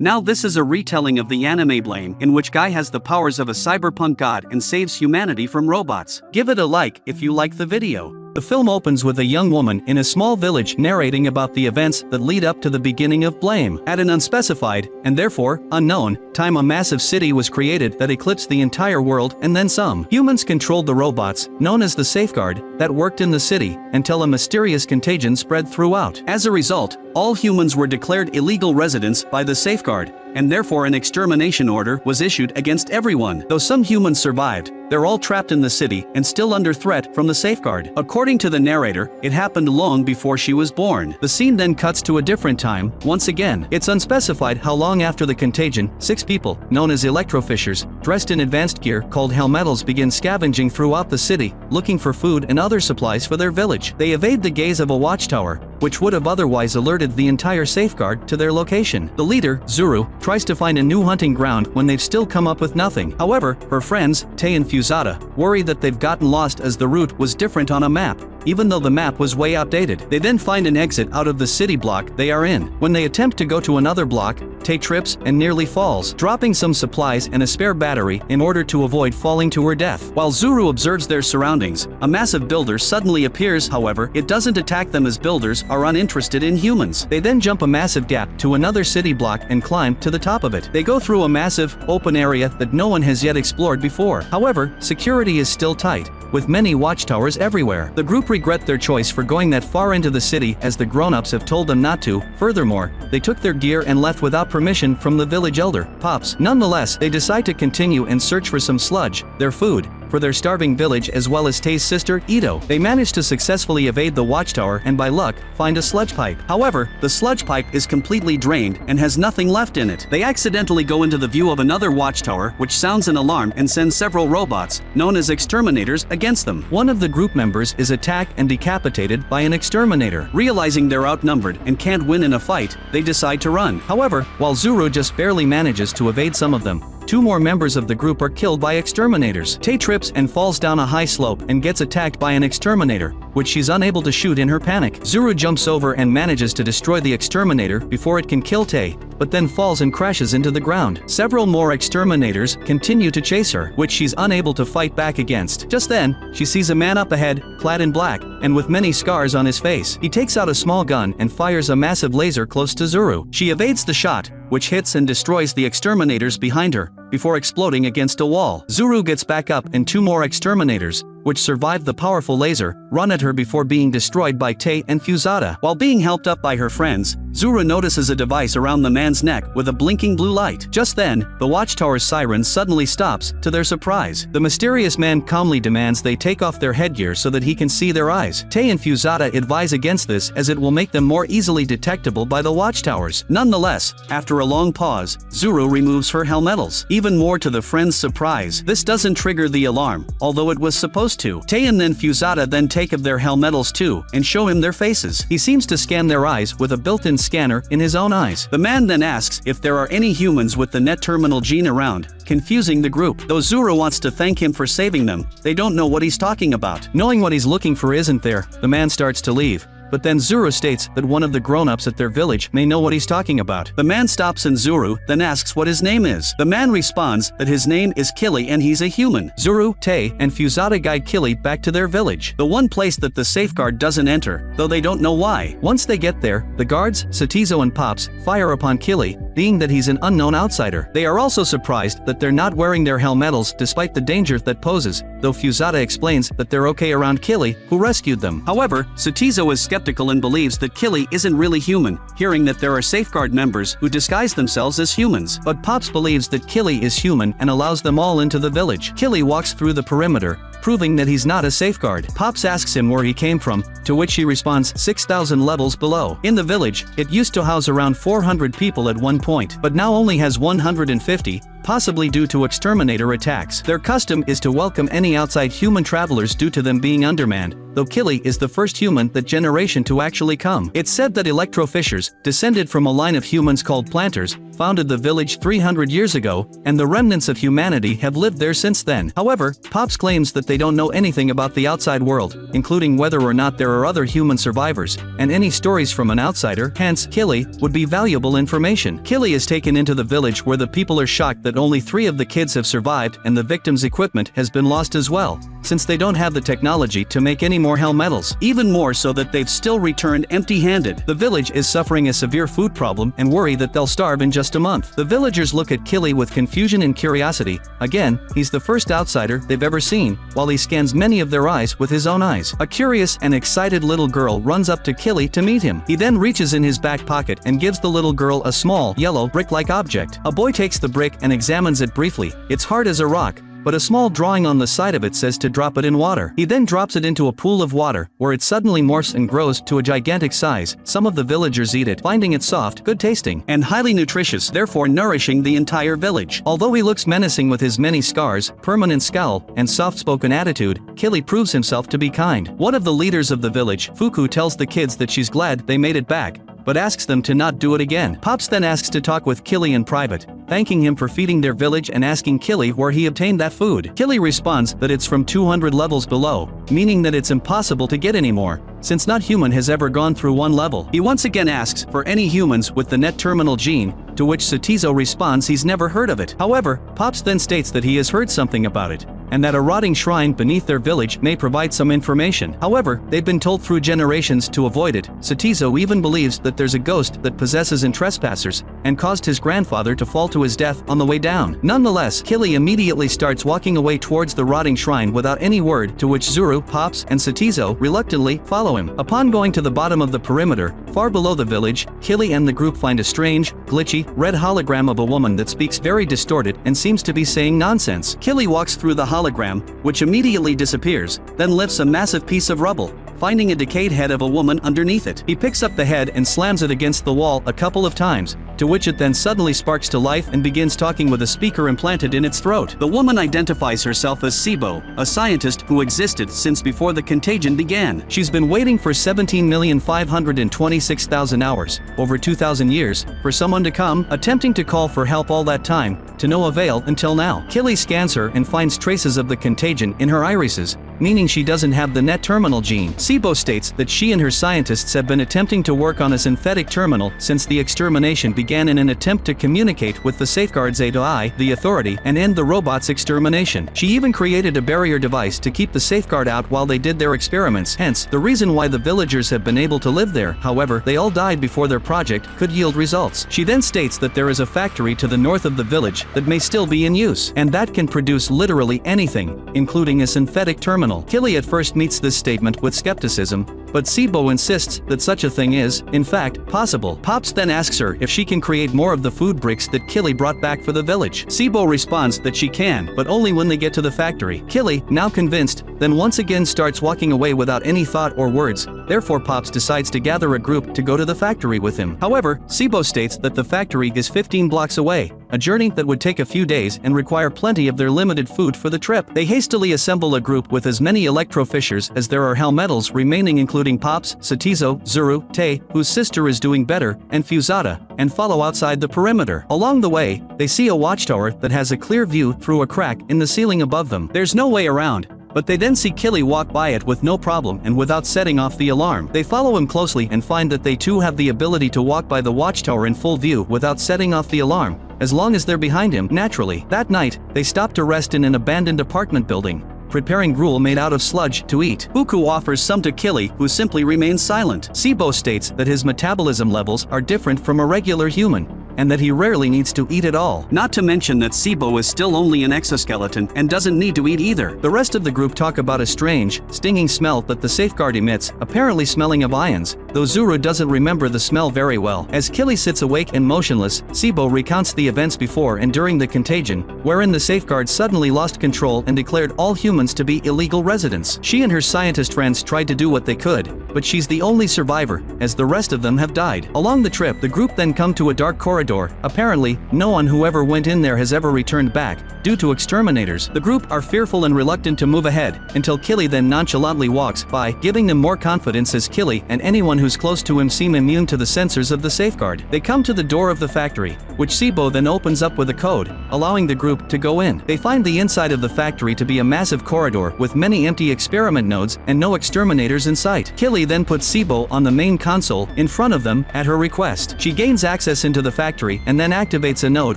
Now this is a retelling of the anime Blame, in which Guy has the powers of a cyberpunk god and saves humanity from robots. Give it a like if you like the video. The film opens with a young woman in a small village narrating about the events that lead up to the beginning of Blame. At an unspecified, and therefore unknown, time, a massive city was created that eclipsed the entire world and then some. Humans controlled the robots, known as the Safeguard, that worked in the city, until a mysterious contagion spread throughout. As a result, all humans were declared illegal residents by the Safeguard, and therefore an extermination order was issued against everyone. Though some humans survived, they're all trapped in the city and still under threat from the Safeguard. According to the narrator, it happened long before she was born. The scene then cuts to a different time, once again. It's unspecified how long after the contagion. 6 people, known as electrofishers, dressed in advanced gear called helmetals, begin scavenging throughout the city, looking for food and other supplies for their village. They evade the gaze of a watchtower, which would have otherwise alerted the entire Safeguard to their location. The leader, Zuru, tries to find a new hunting ground when they've still come up with nothing. However, her friends, Tay and Fusada, worry that they've gotten lost as the route was different on a map, even though the map was way outdated. They then find an exit out of the city block they are in. When they attempt to go to another block, Tay trips and nearly falls, dropping some supplies and a spare battery in order to avoid falling to her death. While Zuru observes their surroundings, a massive builder suddenly appears. However, it doesn't attack them as builders are uninterested in humans. They then jump a massive gap to another city block and climb to the top of it. They go through a massive, open area that no one has yet explored before. However, security is still tight, with many watchtowers everywhere. The group regret their choice for going that far into the city, as the grown-ups have told them not to. Furthermore, they took their gear and left without permission from the village elder, Pops. Nonetheless, they decide to continue and search for some sludge, their food, for their starving village, as well as Tay's sister, Ito. They manage to successfully evade the watchtower and by luck, find a sludge pipe. However, the sludge pipe is completely drained and has nothing left in it. They accidentally go into the view of another watchtower, which sounds an alarm and sends several robots, known as exterminators, against them. One of the group members is attacked and decapitated by an exterminator. Realizing they're outnumbered and can't win in a fight, they decide to run. However, while Zuru just barely manages to evade some of them, 2 more members of the group are killed by exterminators. Tay trips and falls down a high slope and gets attacked by an exterminator, which she's unable to shoot in her panic. Zuru jumps over and manages to destroy the exterminator before it can kill Tay, but then falls and crashes into the ground. Several more exterminators continue to chase her, which she's unable to fight back against. Just then, she sees a man up ahead, clad in black, and with many scars on his face. He takes out a small gun and fires a massive laser close to Zuru. She evades the shot, which hits and destroys the exterminators behind her, before exploding against a wall. Zuru gets back up and 2 more exterminators, which survived the powerful laser, run at her before being destroyed by Tay and Fusada. While being helped up by her friends, Zuru notices a device around the man's neck with a blinking blue light. Just then, the watchtower's siren suddenly stops, to their surprise. The mysterious man calmly demands they take off their headgear so that he can see their eyes. Tay and Fusada advise against this, as it will make them more easily detectable by the watchtowers. Nonetheless, after a long pause, Zuru removes her helmetals. Even more to the friends' surprise, this doesn't trigger the alarm, although it was supposed to. Tay and then Fusada then take of their helmetals too, and show him their faces. He seems to scan their eyes with a built-in scanner in his own eyes. The man then asks if there are any humans with the net terminal gene around, confusing the group. Though Zuru wants to thank him for saving them, they don't know what he's talking about. Knowing what he's looking for isn't there, the man starts to leave. But then Zuru states that one of the grown-ups at their village may know what he's talking about. The man stops and Zuru then asks what his name is. The man responds that his name is Killy and he's a human. Zuru, Tay, and Fusada guide Killy back to their village, the one place that the Safeguard doesn't enter, though they don't know why. Once they get there, the guards, Satizo and Pops, fire upon Killy, being that he's an unknown outsider. They are also surprised that they're not wearing their helmetals despite the danger that poses, though Fusada explains that they're okay around Killy, who rescued them. However, Satizo is skeptical and believes that Killy isn't really human, hearing that there are Safeguard members who disguise themselves as humans. But Pops believes that Killy is human and allows them all into the village. Killy walks through the perimeter, proving that he's not a Safeguard. Pops asks him where he came from, to which he responds 6,000 levels below. In the village, it used to house around 400 people at one point, but now only has 150, possibly due to exterminator attacks. Their custom is to welcome any outside human travelers due to them being undermanned, though Killy is the first human that generation to actually come. It's said that electrofishers, descended from a line of humans called planters, founded the village 300 years ago, and the remnants of humanity have lived there since then. However, Pops claims that they don't know anything about the outside world, including whether or not there are other human survivors, and any stories from an outsider, hence, Killy, would be valuable information. Killy is taken into the village where the people are shocked that only 3 of the kids have survived and the victim's equipment has been lost as well, since they don't have the technology to make any more metals. Even more so that they've still returned empty-handed. The village is suffering a severe food problem and worry that they'll starve in just a month. The villagers look at Killy with confusion and curiosity. Again, he's the first outsider they've ever seen, while he scans many of their eyes with his own eyes. A curious and excited little girl runs up to Killy to meet him. He then reaches in his back pocket and gives the little girl a small, yellow, brick-like object. A boy takes the brick and examines it briefly. It's hard as a rock, but a small drawing on the side of it says to drop it in water. He then drops it into a pool of water, where it suddenly morphs and grows to a gigantic size. Some of the villagers eat it, finding it soft, good tasting, and highly nutritious, therefore nourishing the entire village. Although he looks menacing with his many scars, permanent scowl, and soft-spoken attitude, Killy proves himself to be kind. One of the leaders of the village, Fuku, tells the kids that she's glad they made it back, but asks them to not do it again. Pops then asks to talk with Killy in private, thanking him for feeding their village and asking Killy where he obtained that food. Killy responds that it's from 200 levels below, meaning that it's impossible to get any more, since not human has ever gone through one level. He once again asks for any humans with the net terminal gene, to which Satizo responds he's never heard of it. However, Pops then states that he has heard something about it, and that a rotting shrine beneath their village may provide some information. However, they've been told through generations to avoid it. Satizo even believes that there's a ghost that possesses in trespassers, and caused his grandfather to fall to his death on the way down. Nonetheless, Killy immediately starts walking away towards the rotting shrine without any word, to which Zuru, Pops, and Satizo reluctantly follow him. Upon going to the bottom of the perimeter, far below the village, Killy and the group find a strange, glitchy, red hologram of a woman that speaks very distorted and seems to be saying nonsense. Killy walks through the hologram, which immediately disappears, then lifts a massive piece of rubble, finding a decayed head of a woman underneath it. He picks up the head and slams it against the wall a couple of times, to which it then suddenly sparks to life and begins talking with a speaker implanted in its throat. The woman identifies herself as Sibo, a scientist who existed since before the contagion began. She's been waiting for 17,526,000 hours, over 2,000 years, for someone to come, attempting to call for help all that time, to no avail until now. Killy scans her and finds traces of the contagion in her irises, meaning she doesn't have the net terminal gene. Sibo states that she and her scientists have been attempting to work on a synthetic terminal since the extermination began in an attempt to communicate with the safeguards AI, the authority, and end the robot's extermination. She even created a barrier device to keep the safeguard out while they did their experiments, hence, the reason why the villagers have been able to live there. However, they all died before their project could yield results. She then states that there is a factory to the north of the village that may still be in use, and that can produce literally anything, including a synthetic terminal. Killy at first meets this statement with skepticism, but Sibo insists that such a thing is, in fact, possible. Pops then asks her if she can create more of the food bricks that Killy brought back for the village. Sibo responds that she can, but only when they get to the factory. Killy, now convinced, then once again starts walking away without any thought or words. Therefore Pops decides to gather a group to go to the factory with him. However, Sibo states that the factory is 15 blocks away, a journey that would take a few days and require plenty of their limited food for the trip. They hastily assemble a group with as many electrofishers as there are metals remaining, including Pops, Satizo, Zuru, Tay, whose sister is doing better, and Fusada, and follow outside the perimeter. Along the way, they see a watchtower that has a clear view through a crack in the ceiling above them. There's no way around, but they then see Killy walk by it with no problem and without setting off the alarm. They follow him closely and find that they too have the ability to walk by the watchtower in full view without setting off the alarm, as long as they're behind him. Naturally, that night, they stop to rest in an abandoned apartment building, preparing gruel made out of sludge to eat. Buku offers some to Killy, who simply remains silent. Sibo states that his metabolism levels are different from a regular human, and that he rarely needs to eat at all. Not to mention that Sibo is still only an exoskeleton and doesn't need to eat either. The rest of the group talk about a strange, stinging smell that the safeguard emits, apparently smelling of ions, though Zuru doesn't remember the smell very well. As Killy sits awake and motionless, Sibo recounts the events before and during the contagion, wherein the safeguard suddenly lost control and declared all humans to be illegal residents. She and her scientist friends tried to do what they could, but she's the only survivor, as the rest of them have died. Along the trip, the group then come to a dark corridor corridor. Apparently, no one who ever went in there has ever returned back, due to exterminators. The group are fearful and reluctant to move ahead, until Killy then nonchalantly walks by, giving them more confidence as Killy and anyone who's close to him seem immune to the sensors of the safeguard. They come to the door of the factory, which Sibo then opens up with a code, allowing the group to go in. They find the inside of the factory to be a massive corridor with many empty experiment nodes and no exterminators in sight. Killy then puts Sibo on the main console in front of them at her request. She gains access into the factory and then activates a node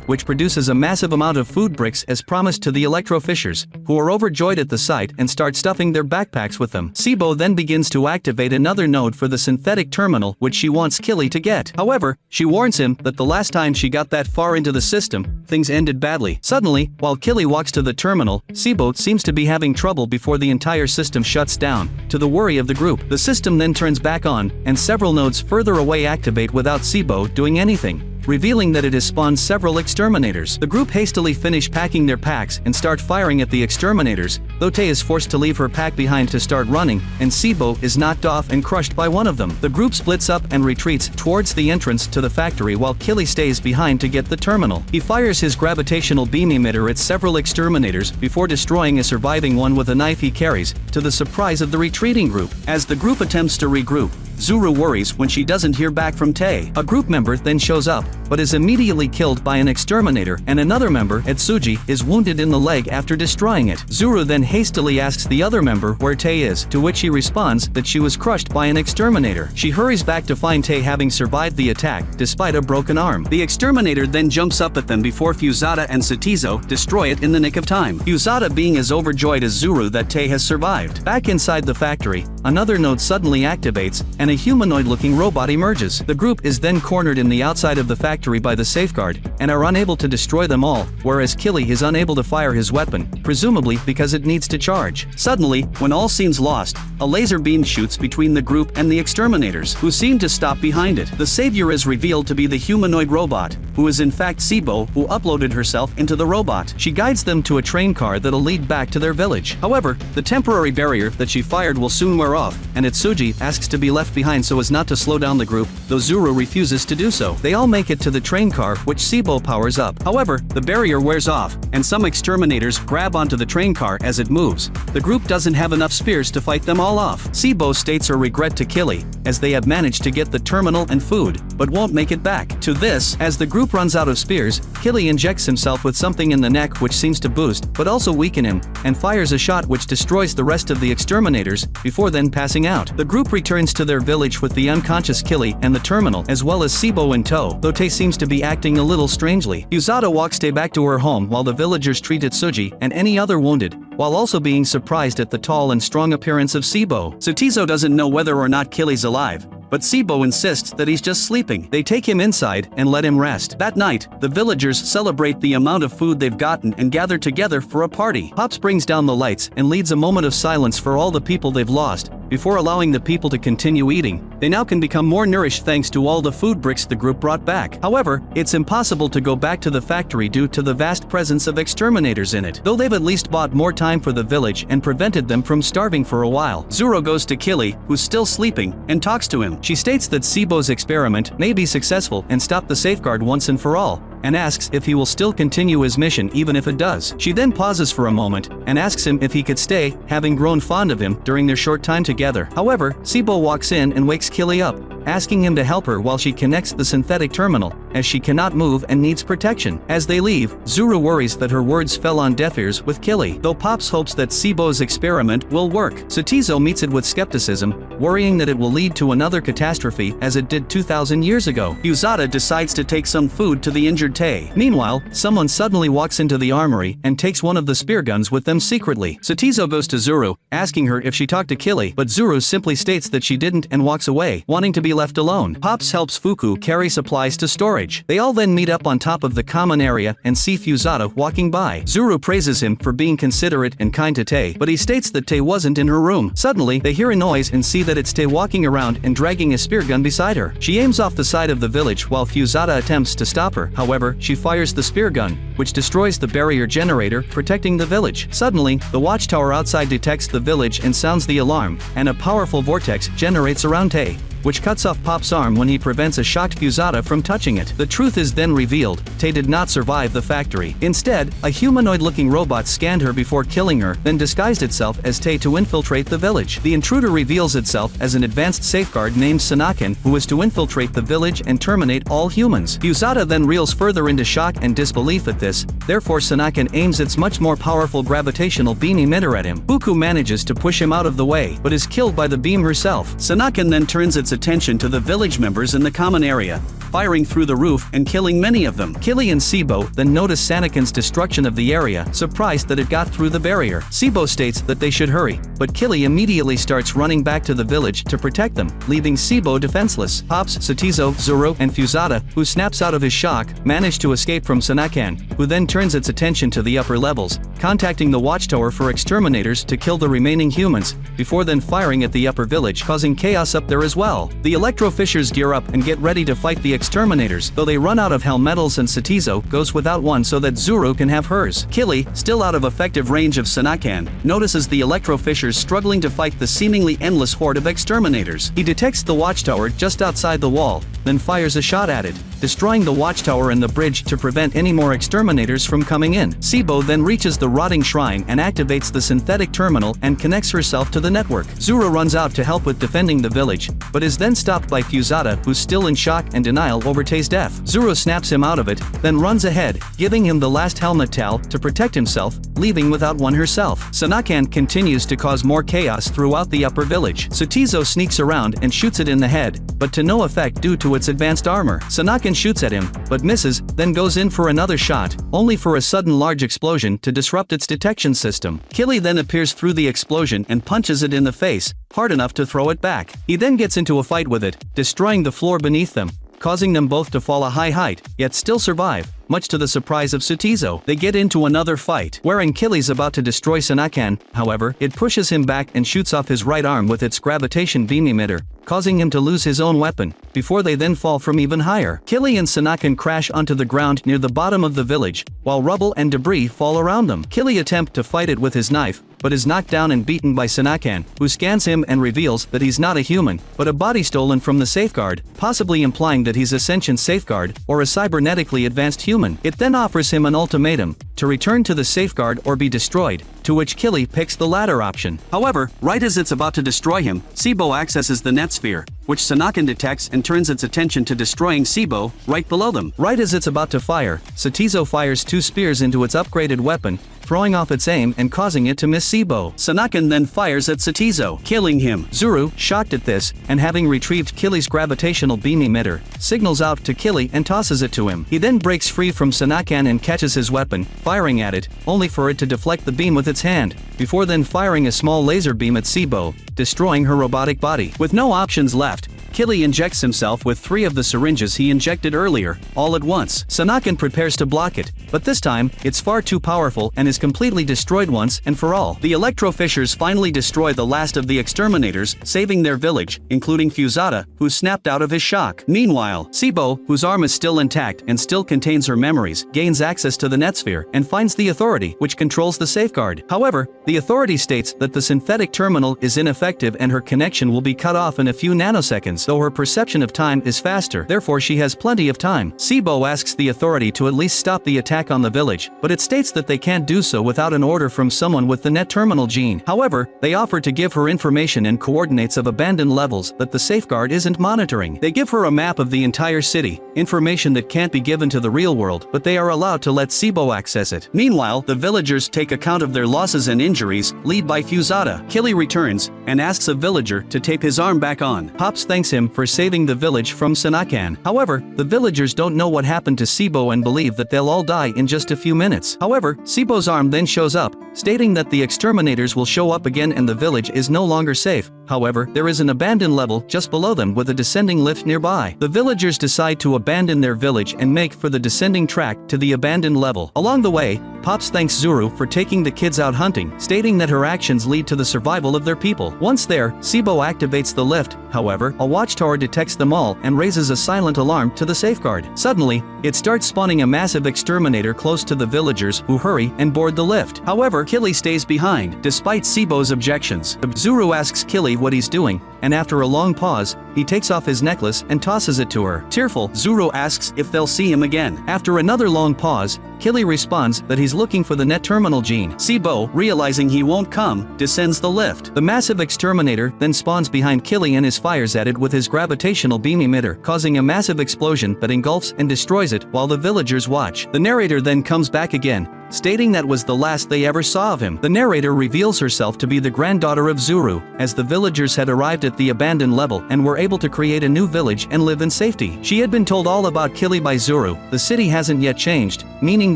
which produces a massive amount of food bricks as promised to the electrofishers, who are overjoyed at the sight and start stuffing their backpacks with them. Sibo then begins to activate another node for the synthetic terminal which she wants Killy to get. However, she warns him that the last time she got that far into the system, things ended badly. Suddenly, while Killy walks to the terminal, Sibo seems to be having trouble before the entire system shuts down, to the worry of the group. The system then turns back on, and several nodes further away activate without Sibo doing anything, revealing that it has spawned several exterminators. The group hastily finish packing their packs and start firing at the exterminators, though Tay is forced to leave her pack behind to start running, and Sibo is knocked off and crushed by one of them. The group splits up and retreats towards the entrance to the factory while Killy stays behind to get the terminal. He fires his gravitational beam emitter at several exterminators before destroying a surviving one with a knife he carries, to the surprise of the retreating group. As the group attempts to regroup, Zuru worries when she doesn't hear back from Tay. A group member then shows up, but is immediately killed by an exterminator, and another member, Etsuji, is wounded in the leg after destroying it. Zuru then hastily asks the other member where Tay is, to which he responds that she was crushed by an exterminator. She hurries back to find Tay having survived the attack, despite a broken arm. The exterminator then jumps up at them before Fusada and Satizo destroy it in the nick of time. Fusada being as overjoyed as Zuru that Tay has survived. Back inside the factory, another node suddenly activates, and a humanoid-looking robot emerges. The group is then cornered in the outside of the factory by the safeguard, and are unable to destroy them all, whereas Killy is unable to fire his weapon, presumably because it needs to charge. Suddenly, when all seems lost, a laser beam shoots between the group and the exterminators, who seem to stop behind it. The savior is revealed to be the humanoid robot, who is in fact Sibo, who uploaded herself into the robot. She guides them to a train car that'll lead back to their village. However, the temporary barrier that she fired will soon wear off, and Etsuji asks to be left behind so as not to slow down the group, though Zuru refuses to do so. They all make it to the train car, which Sibo powers up. However, the barrier wears off, and some exterminators grab onto the train car as it moves. The group doesn't have enough spears to fight them all off. Sibo states her regret to Killy, as they have managed to get the terminal and food, but won't make it back. To this, as the group runs out of spears, Killy injects himself with something in the neck which seems to boost, but also weaken him, and fires a shot which destroys the rest of the exterminators, before then passing out. The group returns to their village with the unconscious Killy and the terminal, as well as Sibo in tow, though Tay seems to be acting a little strangely. Fusada walks Tay back to her home while the villagers treat Etsuji and any other wounded, while also being surprised at the tall and strong appearance of Sibo. Satizo doesn't know whether or not Killy's alive, but Sibo insists that he's just sleeping. They take him inside and let him rest. That night, the villagers celebrate the amount of food they've gotten and gather together for a party. Pops brings down the lights and leads a moment of silence for all the people they've lost, before allowing the people to continue eating. They now can become more nourished thanks to all the food bricks the group brought back. However, it's impossible to go back to the factory due to the vast presence of exterminators in it, though they've at least bought more time for the village and prevented them from starving for a while. Zuro goes to Killy, who's still sleeping, and talks to him. She states that Sibo's experiment may be successful and stop the safeguard once and for all, and asks if he will still continue his mission even if it does. She then pauses for a moment, and asks him if he could stay, having grown fond of him during their short time together. However, Sibo walks in and wakes Killy up, asking him to help her while she connects the synthetic terminal, as she cannot move and needs protection. As they leave, Zuru worries that her words fell on deaf ears with Killy, though Pops hopes that Sibo's experiment will work. Satizo meets it with skepticism, worrying that it will lead to another catastrophe as it did 2,000 years ago. Fusada decides to take some food to the injured Tay. Meanwhile, someone suddenly walks into the armory and takes one of the spear guns with them secretly. Satizo goes to Zuru, asking her if she talked to Killy, but Zuru simply states that she didn't and walks away, wanting to be left alone. Pops helps Fuku carry supplies to storage. They all then meet up on top of the common area and see Fusada walking by. Zuru praises him for being considerate and kind to Tay, but he states that Tay wasn't in her room. Suddenly, they hear a noise and see that it's Tay walking around and dragging a spear gun beside her. She aims off the side of the village while Fusada attempts to stop her. However, she fires the spear gun, which destroys the barrier generator protecting the village. Suddenly, the watchtower outside detects the village and sounds the alarm, and a powerful vortex generates around Tay, which cuts off Pop's arm when he prevents a shocked Fusata from touching it. The truth is then revealed: Tay did not survive the factory. Instead, a humanoid-looking robot scanned her before killing her, then disguised itself as Tay to infiltrate the village. The intruder reveals itself as an advanced safeguard named Sanaken, who is to infiltrate the village and terminate all humans. Fusata then reels further into shock and disbelief at this, therefore Sanaken aims its much more powerful gravitational beam emitter at him. Buku manages to push him out of the way, but is killed by the beam herself. Sanaken then turns its attention to the village members in the common area, firing through the roof and killing many of them. Killy and Sibo then notice Sanaken's destruction of the area, surprised that it got through the barrier. Sibo states that they should hurry, but Killy immediately starts running back to the village to protect them, leaving Sibo defenseless. Pops, Satizo, Zuru, and Fusata, who snaps out of his shock, manage to escape from Sanaken, who then turns its attention to the upper levels, contacting the watchtower for exterminators to kill the remaining humans, before then firing at the upper village, causing chaos up there as well. The electro-fishers gear up and get ready to fight the exterminators, though they run out of Helmetals and Satizo goes without one so that Zuru can have hers. Killy, still out of effective range of Sanaken, notices the electro-fishers struggling to fight the seemingly endless horde of exterminators. He detects the watchtower just outside the wall, then fires a shot at it, destroying the watchtower and the bridge to prevent any more exterminators from coming in. Sibo then reaches the rotting shrine and activates the synthetic terminal and connects herself to the network. Zuru runs out to help with defending the village, but is then stopped by Fusata, who's still in shock and denial over Tay's death. Zuru snaps him out of it, then runs ahead, giving him the last helmet towel to protect himself, leaving without one herself. Sanaken continues to cause more chaos throughout the upper village. Satizo sneaks around and shoots it in the head, but to no effect due to its advanced armor. Sanaken shoots at him, but misses, then goes in for another shot, only for a sudden large explosion to disrupt its detection system. Killy then appears through the explosion and punches it in the face, hard enough to throw it back. He then gets into a fight with it, destroying the floor beneath them, causing them both to fall a high height, yet still survive. Much to the surprise of Satizo, they get into another fight, wherein Killy's about to destroy Sanaken. However, it pushes him back and shoots off his right arm with its gravitation beam emitter, causing him to lose his own weapon, before they then fall from even higher. Killy and Sanaken crash onto the ground near the bottom of the village, while rubble and debris fall around them. Killy attempts to fight it with his knife, but is knocked down and beaten by Sanaken, who scans him and reveals that he's not a human, but a body stolen from the safeguard, possibly implying that he's a sentient safeguard, or a cybernetically advanced human. It then offers him an ultimatum, to return to the safeguard or be destroyed, to which Killy picks the latter option. However, right as it's about to destroy him, Sibo accesses the net sphere, which Sanaken detects and turns its attention to destroying Sibo, right below them. Right as it's about to fire, Satizo fires 2 spears into its upgraded weapon, throwing off its aim and causing it to miss Sibo. Sanaken then fires at Satizo, killing him. Zuru, shocked at this, and having retrieved Killy's gravitational beam emitter, signals out to Killy and tosses it to him. He then breaks free from Sanaken and catches his weapon, firing at it, only for it to deflect the beam with its hand, before then firing a small laser beam at Sibo, destroying her robotic body. With no options left, Killy injects himself with 3 of the syringes he injected earlier, all at once. Sanaken prepares to block it, but this time, it's far too powerful and is completely destroyed once and for all. The electro-fishers finally destroy the last of the exterminators, saving their village, including Fusata, who snapped out of his shock. Meanwhile, Sibo, whose arm is still intact and still contains her memories, gains access to the netsphere and finds the Authority, which controls the safeguard. However, the Authority states that the synthetic terminal is ineffective and her connection will be cut off in a few nanoseconds, though her perception of time is faster, therefore she has plenty of time. Sibo asks the Authority to at least stop the attack on the village, but it states that they can't do so without an order from someone with the net terminal gene. However, they offer to give her information and coordinates of abandoned levels that the safeguard isn't monitoring. They give her a map of the entire city, information that can't be given to the real world, but they are allowed to let Sibo access it. Meanwhile, the villagers take account of their losses and injuries, lead by Fusata. Killy returns, and asks a villager to tape his arm back on. Pops thanks him for saving the village from Sanaken. However, the villagers don't know what happened to Sibo and believe that they'll all die in just a few minutes. However, Sibo's arm then shows up, stating that the exterminators will show up again and the village is no longer safe. However, there is an abandoned level just below them with a descending lift nearby. The villagers decide to abandon their village and make for the descending track to the abandoned level. Along the way, Pops thanks Zuru for taking the kids out hunting, stating that her actions lead to the survival of their people. Once there, Sibo activates the lift. However, a watchtower detects them all and raises a silent alarm to the safeguard. Suddenly, it starts spawning a massive exterminator close to the villagers, who hurry and board the lift. However, Killy stays behind, despite Sibo's objections. Zuru asks Killy believe what he's doing, and after a long pause, he takes off his necklace and tosses it to her. Tearful, Zuru asks if they'll see him again. After another long pause, Killy responds that he's looking for the net terminal gene. Sibo, realizing he won't come, descends the lift. The massive exterminator then spawns behind Killy and is fires at it with his gravitational beam emitter, causing a massive explosion that engulfs and destroys it while the villagers watch. The narrator then comes back again, stating that was the last they ever saw of him. The narrator reveals herself to be the granddaughter of Zuru, as the villagers had arrived at the abandoned level and were able to create a new village and live in safety. She had been told all about Killy by Zuru. The city hasn't yet changed, meaning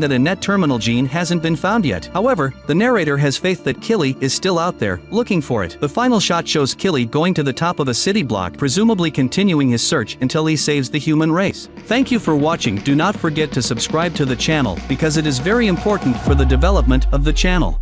that a net terminal gene hasn't been found yet. However, the narrator has faith that Killy is still out there, looking for it. The final shot shows Killy going to the top of a city block, presumably continuing his search until he saves the human race. Thank you for watching. Do not forget to subscribe to the channel, because it is very important for the development of the channel.